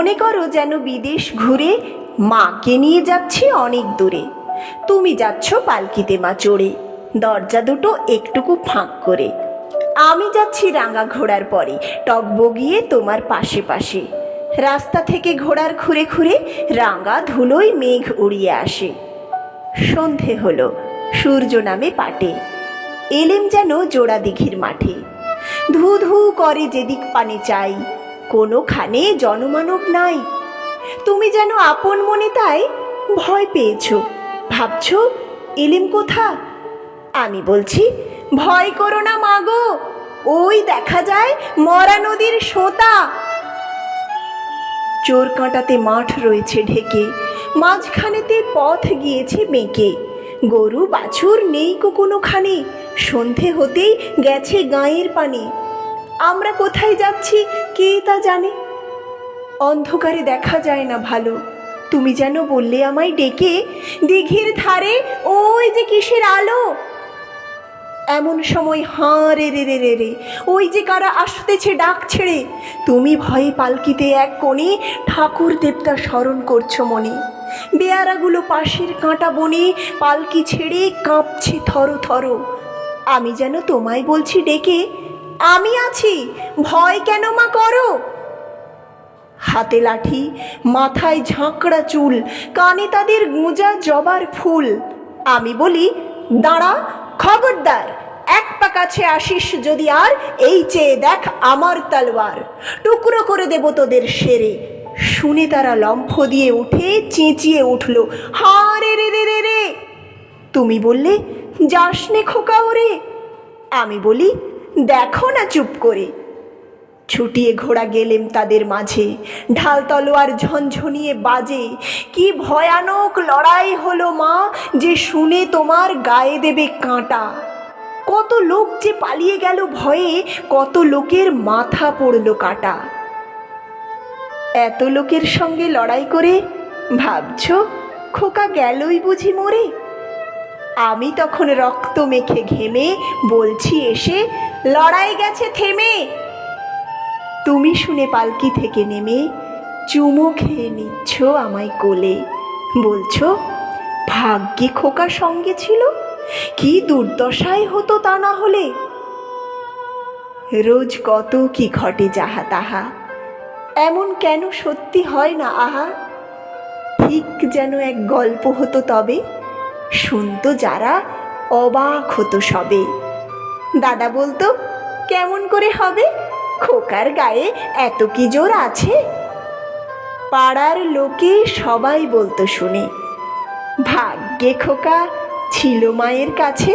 মনে করো যেন বিদেশ ঘুরে মাকে নিয়ে যাচ্ছি অনেক দূরে। তুমি যাচ্ছ পালকিতে মা চড়ে, দরজা দুটো একটুকু ফাঁক করে। আমি যাচ্ছি রাঙা ঘোড়ার পরে, টগবগিয়ে তোমার পাশে পাশে। রাস্তা থেকে ঘোড়ার খুঁড়ে খুঁড়ে রাঙা ধুলোয় মেঘ উড়িয়ে আসে। সন্ধে হলো, সূর্য নামে পাটে, এলেম যেন জোড়া দিঘির মাঠে। ধু ধু করে যেদিক পানে চাই, কোনোখানে জনমানব নাই। তুমি যেন আপন মনে তাই ভয় পেয়েছ, ভাবছ এলেম কোথা। আমি বলছি ভয় করো না মাগো, ওই দেখা যায় মরা নদীর সোঁতা। চোর কাঁটাতে মাঠ রয়েছে ঢেকে, মাঝখানেতে পথ গিয়েছে বেঁকে। গরু বাছুর নেই কোনোখানে, সন্ধে হতেই গেছে গাঁয়ের পানে। আমরা কোথায় যাচ্ছি কে তা জানে, অন্ধকারে দেখা যায় না ভালো। তুমি যেন বললে আমায় ডেকে, দিঘির ধারে ওই যে কিসের আলো। এমন সময় হাঁ রে রে রে রে রে, ওই যে কারা আসতেছে ডাক ছেড়ে। তুমি ভয়ে পালকিতে এক কোণে ঠাকুর দেবতা স্মরণ করছো মনে। বেয়ারাগুলো পাশের কাঁটা বনে পালকি ছেড়ে কাঁপছে থর থর। আমি যেন তোমায় বলছি ডেকে, আমি আছি, ভয় কেন মা করো। হাতে লাঠি, মাথায় ঝাঁকড়া চুল, কানে তাদের গুঁজা জবার ফুল। আমি বলি দাঁড়া, খবরদার, এক পা কাছে আসিস যদি আর, এই চেয়ে দেখ আমার তলোয়ার, টুকরো করে দেব তোদের সেরে। শুনে তারা লম্ফ দিয়ে উঠে চেঁচিয়ে উঠল, হা রে রে রে রে রে। তুমি বললে যাস নে খোকা ওরে। আমি বলি দেখো না চুপ করে। ছুটিয়ে ঘোড়া গেলেম তাদের মাঝে, ঢাল তলোয়ার ঝনঝনিয়ে বাজে। কি ভয়ানক লড়াই হলো মা, যে শুনে তোমার গায়ে দেবে কাঁটা। কত লোক যে পালিয়ে গেল ভয়ে, কত লোকের মাথা পড়ল কাটা। এত লোকের সঙ্গে লড়াই করে ভাবছ খোকা গেলই বুঝি মরে। আমি তখন রক্ত মেখে ঘেমে বলছি এসে, লড়াই গেছে থেমে। তুমি শুনে পালকি থেকে নেমে চুমো খেয়ে নিচ্ছ আমায় কোলে, বলছো ভাগ্যে খোকা সঙ্গে ছিল, কি দুর্দশায় হতো তা না হলে। রোজ কত কি ঘটে যাহা তাহা, এমন কেন সত্যি হয় না আহা। ঠিক যেন এক গল্প হতো তবে, শুনতো যারা অবাক হতো সবে। দাদা বলতো কেমন করে হবে, খোকার গায়ে এত কি জোর আছে। পাড়ার লোকে সবাই বলতো শুনে, ভাগ্যে খোকা ছিল মায়ের কাছে।